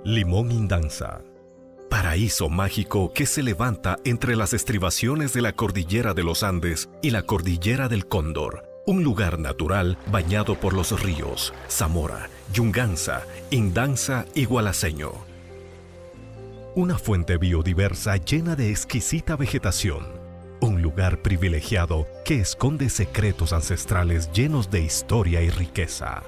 Limón Indanza, paraíso mágico que se levanta entre las estribaciones de la cordillera de los Andes y la cordillera del Cóndor, un lugar natural bañado por los ríos Zamora, Yunganza, Indanza y Gualaceño. Una fuente biodiversa llena de exquisita vegetación, un lugar privilegiado que esconde secretos ancestrales llenos de historia y riqueza.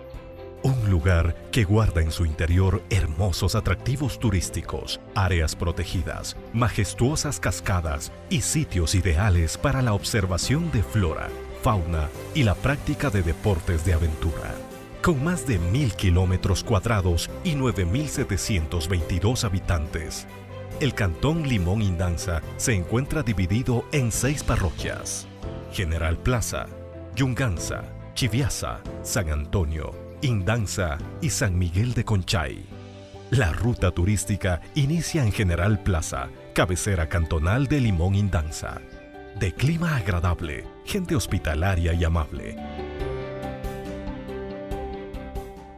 Un lugar que guarda en su interior hermosos atractivos turísticos, áreas protegidas, majestuosas cascadas y sitios ideales para la observación de flora, fauna y la práctica de deportes de aventura. Con más de 1.000 kilómetros cuadrados y 9.722 habitantes, el Cantón Limón Indanza se encuentra dividido en 6 parroquias: General Plaza, Yunganza, Chiviaza, San Antonio, Indanza y San Miguel de Conchay. La ruta turística inicia en General Plaza, cabecera cantonal de Limón Indanza. De clima agradable, gente hospitalaria y amable.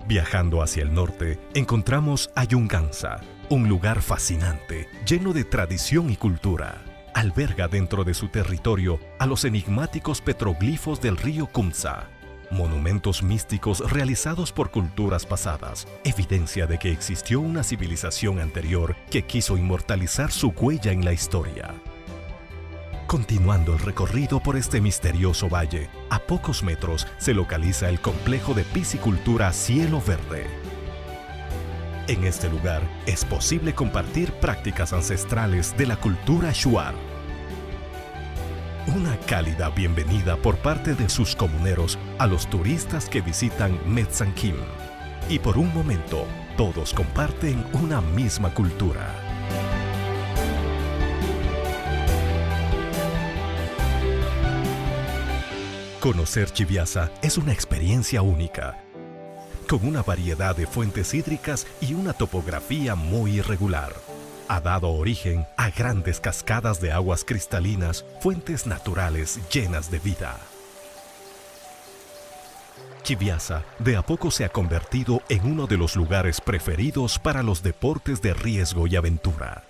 Viajando hacia el norte, encontramos a Yunganza, un lugar fascinante, lleno de tradición y cultura. Alberga dentro de su territorio a los enigmáticos petroglifos del río Cumza, monumentos místicos realizados por culturas pasadas, evidencia de que existió una civilización anterior que quiso inmortalizar su huella en la historia. Continuando el recorrido por este misterioso valle, a pocos metros se localiza el complejo de piscicultura Cielo Verde. En este lugar es posible compartir prácticas ancestrales de la cultura shuar. Una cálida bienvenida por parte de sus comuneros a los turistas que visitan Metzanquim. Y por un momento, todos comparten una misma cultura. Conocer Chiviaza es una experiencia única, con una variedad de fuentes hídricas y una topografía muy irregular. Ha dado origen a grandes cascadas de aguas cristalinas, fuentes naturales llenas de vida. Chiviaza de a poco se ha convertido en uno de los lugares preferidos para los deportes de riesgo y aventura.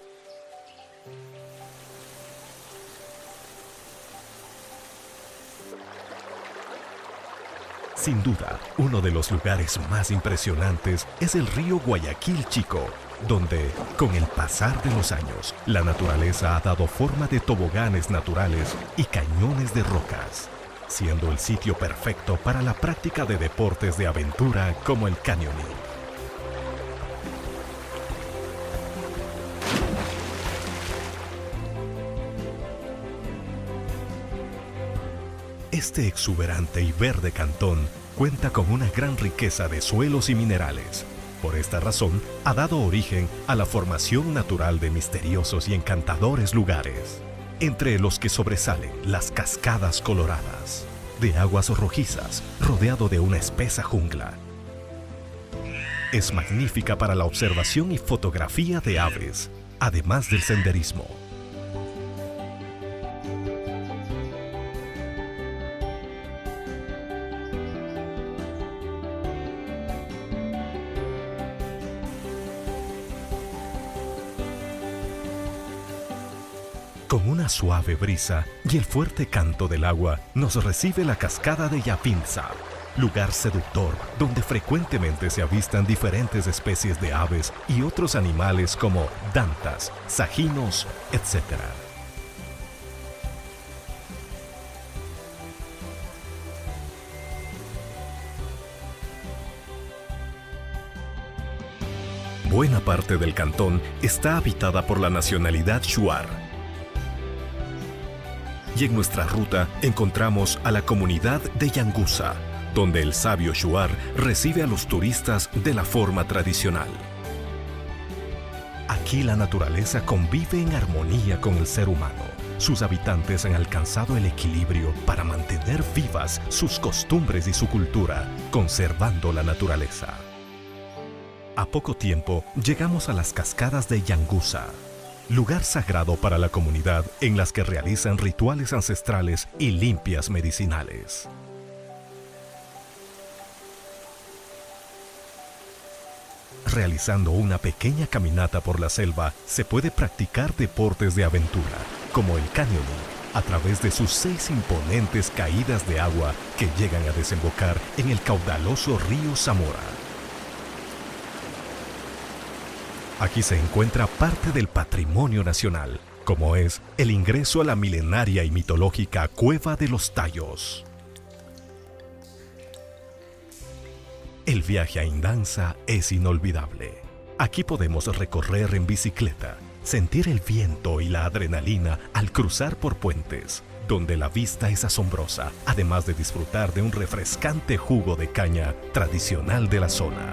Sin duda, uno de los lugares más impresionantes es el río Guayaquil Chico, donde, con el pasar de los años, la naturaleza ha dado forma de toboganes naturales y cañones de rocas, siendo el sitio perfecto para la práctica de deportes de aventura como el canyoning. Este exuberante y verde cantón cuenta con una gran riqueza de suelos y minerales. Por esta razón, ha dado origen a la formación natural de misteriosos y encantadores lugares, entre los que sobresalen las cascadas coloradas, de aguas rojizas, rodeado de una espesa jungla. Es magnífica para la observación y fotografía de aves, además del senderismo. Con una suave brisa y el fuerte canto del agua, nos recibe la cascada de Yapinza, lugar seductor donde frecuentemente se avistan diferentes especies de aves y otros animales como dantas, sajinos, etc. Buena parte del cantón está habitada por la nacionalidad shuar. Y en nuestra ruta encontramos a la comunidad de Yangusa, donde el sabio shuar recibe a los turistas de la forma tradicional. Aquí la naturaleza convive en armonía con el ser humano. Sus habitantes han alcanzado el equilibrio para mantener vivas sus costumbres y su cultura, conservando la naturaleza. A poco tiempo llegamos a las cascadas de Yangusa, lugar sagrado para la comunidad en las que realizan rituales ancestrales y limpias medicinales. Realizando una pequeña caminata por la selva, se puede practicar deportes de aventura, como el canyoning, a través de sus 6 imponentes caídas de agua que llegan a desembocar en el caudaloso río Zamora. Aquí se encuentra parte del patrimonio nacional, como es el ingreso a la milenaria y mitológica Cueva de los Tallos. El viaje a Indanza es inolvidable. Aquí podemos recorrer en bicicleta, sentir el viento y la adrenalina al cruzar por puentes, donde la vista es asombrosa, además de disfrutar de un refrescante jugo de caña tradicional de la zona.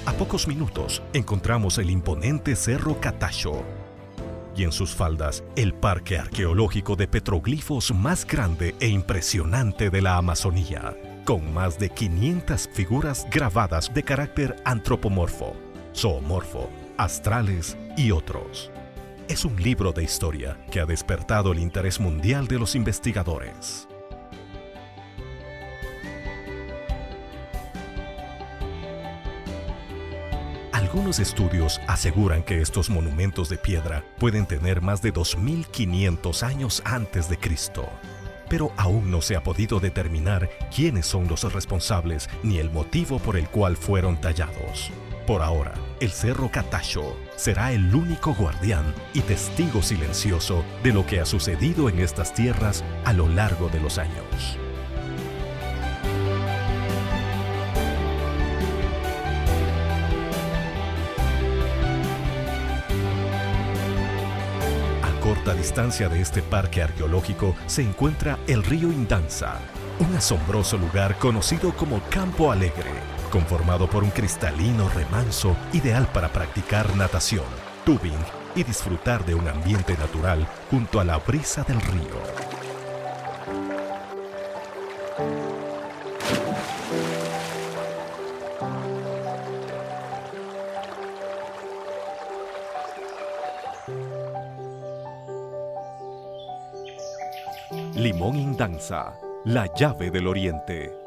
A pocos minutos encontramos el imponente Cerro Catacho y en sus faldas el parque arqueológico de petroglifos más grande e impresionante de la Amazonía, con más de 500 figuras grabadas de carácter antropomorfo, zoomorfo, astrales y otros. Es un libro de historia que ha despertado el interés mundial de los investigadores. Algunos estudios aseguran que estos monumentos de piedra pueden tener más de 2500 años antes de Cristo, pero aún no se ha podido determinar quiénes son los responsables ni el motivo por el cual fueron tallados. Por ahora, el Cerro Catacho será el único guardián y testigo silencioso de lo que ha sucedido en estas tierras a lo largo de los años. A corta distancia de este parque arqueológico se encuentra el río Indanza, un asombroso lugar conocido como Campo Alegre, conformado por un cristalino remanso ideal para practicar natación, tubing y disfrutar de un ambiente natural junto a la brisa del río. Limón Indanza, la llave del Oriente.